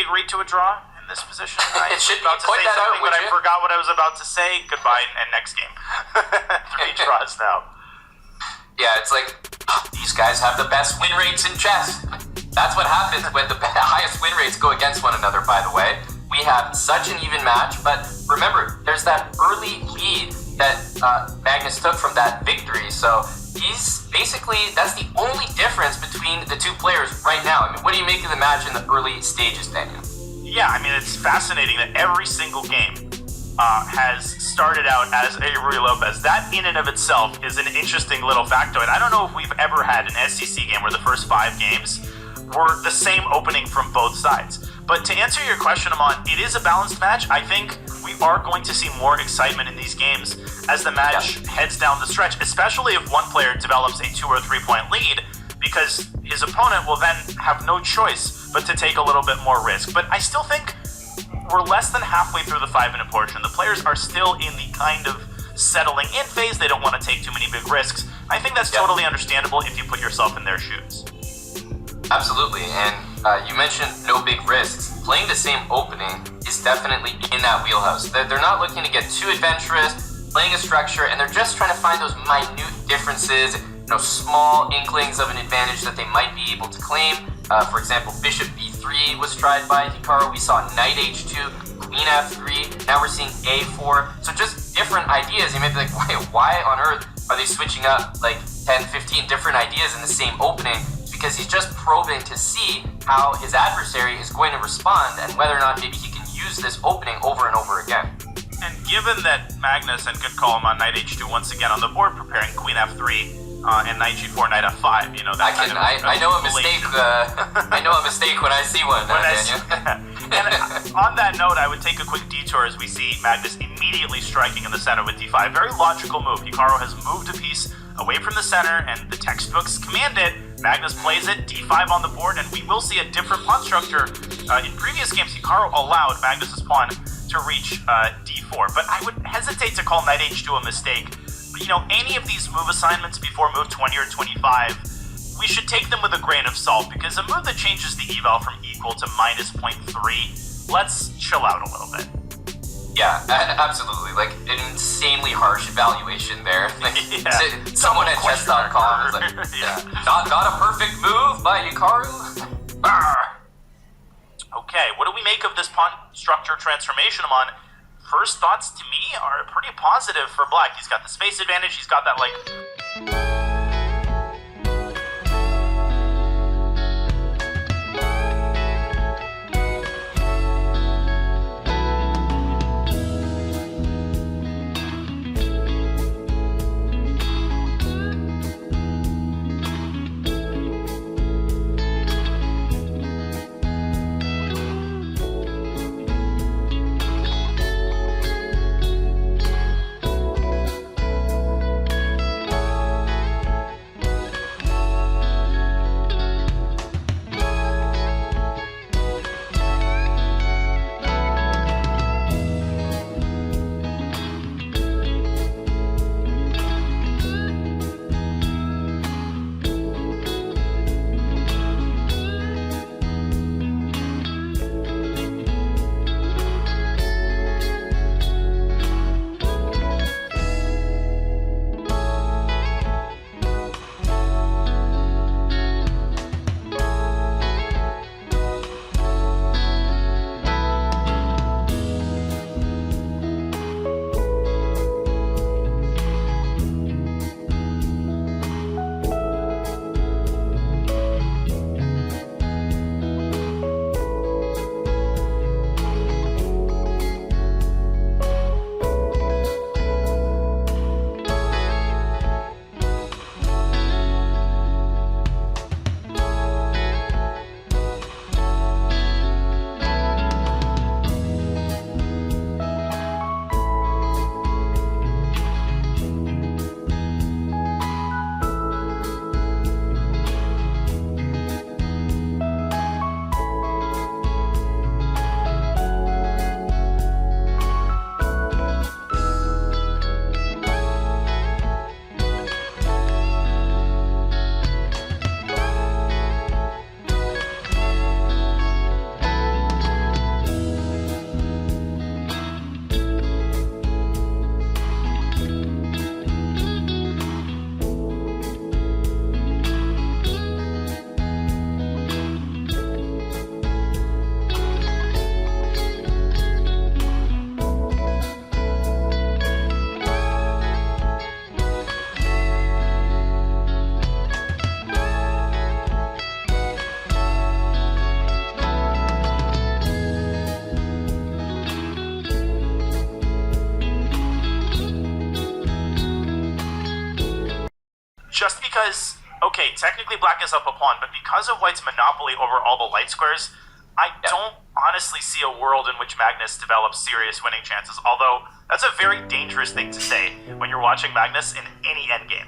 agreed to a draw in this position? It should be. About to Point say that out, something, but would I you? forgot what I was about to say. Goodbye and next game. 3 draws now. Yeah, it's like, these guys have the best win rates in chess. That's what happens when the highest win rates go against one another, by the way. We have such an even match, but remember, there's that early lead that Magnus took from that victory, so that's the only difference between the two players right now. I mean, what do you make of the match in the early stages, Daniel? Yeah, I mean, it's fascinating that every single game has started out as a Rui Lopez. That in and of itself is an interesting little factoid. I don't know if we've ever had an SCC game where the first 5 games were the same opening from both sides. But to answer your question, Amon, it is a balanced match. I think we are going to see more excitement in these games as the match heads down the stretch, especially if one player develops a 2 or 3 point lead, because his opponent will then have no choice but to take a little bit more risk. But I still think we're less than halfway through the 5-minute portion. The players are still in the kind of settling in phase. They don't want to take too many big risks. I think that's totally understandable if you put yourself in their shoes. Absolutely, and you mentioned no big risks. Playing the same opening is definitely in that wheelhouse. They're not looking to get too adventurous, playing a structure, and they're just trying to find those minute differences, small inklings of an advantage that they might be able to claim. For example, Bishop B3 was tried by Hikaru. We saw Knight H2, Queen F3. Now we're seeing A4. So just different ideas. You may be like, why on earth are they switching up like 10, 15 different ideas in the same opening? Because he's just probing to see how his adversary is going to respond and whether or not maybe he can use this opening over and over again. And given that Magnus, and good call him on Knight H2 once again on the board, preparing Queen F3 and Knight G4, Knight F5, I know a mistake. I know a mistake when I see one, Daniel. And on that note, I would take a quick detour as we see Magnus immediately striking in the center with D5. Very logical move. Hikaru has moved a piece away from the center, and the textbooks command it. Magnus plays it, D5 on the board, and we will see a different pawn structure. In previous games, Hikaru allowed Magnus's pawn to reach D4, but I would hesitate to call Knight H2 a mistake. Any of these move assignments before move 20 or 25, we should take them with a grain of salt, because a move that changes the eval from equal to minus 0.3, let's chill out a little bit. Yeah, absolutely. Like, an insanely harsh evaluation there. Someone at chess.com is like, not a perfect move by Hikaru. Okay, what do we make of this pawn structure transformation, Amon? First thoughts to me are pretty positive for Black. He's got the space advantage, he's got that, because, okay, technically black is up a pawn, but because of white's monopoly over all the light squares, I don't honestly see a world in which Magnus develops serious winning chances, although that's a very dangerous thing to say when you're watching Magnus in any endgame.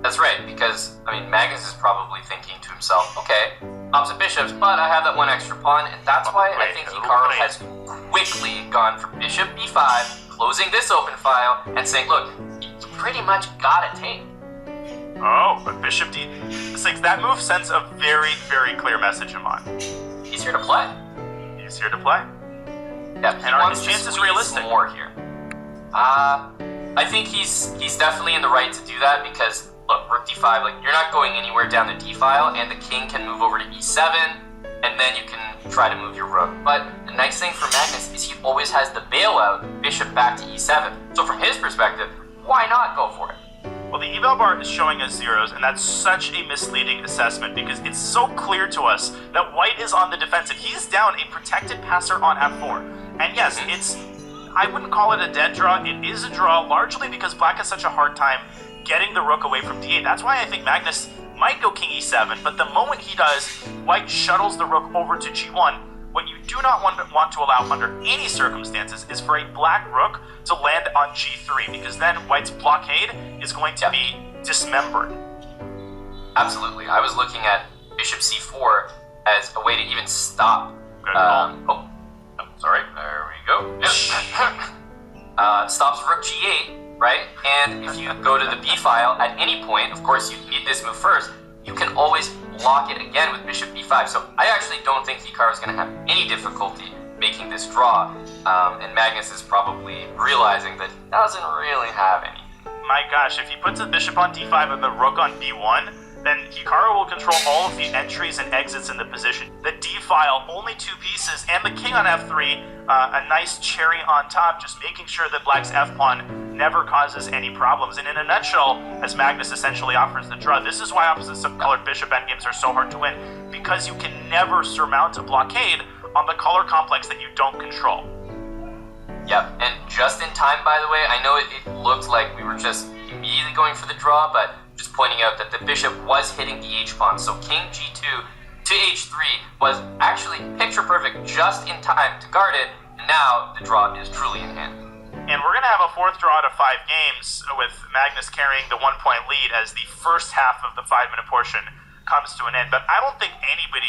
That's right, because, I mean, Magnus is probably thinking to himself, okay, opposite bishops, but I have that one extra pawn, and that's why I think Hikaru has quickly gone for bishop b5, closing this open file, and saying, look, you pretty much got it taken. Oh, but bishop d6, that move sends a very, very clear message, Iman. He's here to play. He's here to play. Yeah, and are his chances realistic? More here. I think he's definitely in the right to do that because, look, rook d5, like, you're not going anywhere down the d file, and the king can move over to e7, and then you can try to move your rook. But the nice thing for Magnus is he always has the bailout bishop back to e7. So from his perspective, why not go for it? Well, the eval bar is showing us zeros, and that's such a misleading assessment because it's so clear to us that white is on the defensive. He's down a protected passer on f4. And yes, I wouldn't call it a dead draw. It is a draw, largely because black has such a hard time getting the rook away from d8. That's why I think Magnus might go king e7, but the moment he does, white shuttles the rook over to g1. What you do not want to allow under any circumstances is for a black rook to land on g3, because then white's blockade is going to be dismembered. Absolutely. I was looking at bishop c4 as a way to even stop. Sorry. There we go. Stops rook g8, right? And if you go to the b file at any point, of course you need this move first, you can always block it again with bishop b5. So I actually don't think Hikaru is going to have any difficulty making this draw. And Magnus is probably realizing that he doesn't really have any. My gosh, if he puts the bishop on d5 and the rook on b1, then Hikaru will control all of the entries and exits in the position. The d file, only 2 pieces, and the king on f3, a nice cherry on top, just making sure that black's f-pawn never causes any problems. And in a nutshell, as Magnus essentially offers the draw, this is why opposite-colored bishop endgames are so hard to win, because you can never surmount a blockade on the color complex that you don't control. Yep, and just in time, by the way, I know it looked like we were just immediately going for the draw, but just pointing out that the bishop was hitting the h-pawn, so king g2 to h3 was actually picture perfect just in time to guard it, and now the draw is truly in hand. And we're going to have a 4th draw out of 5 games, with Magnus carrying the 1-point lead as the first half of the 5-minute portion comes to an end. But I don't think anybody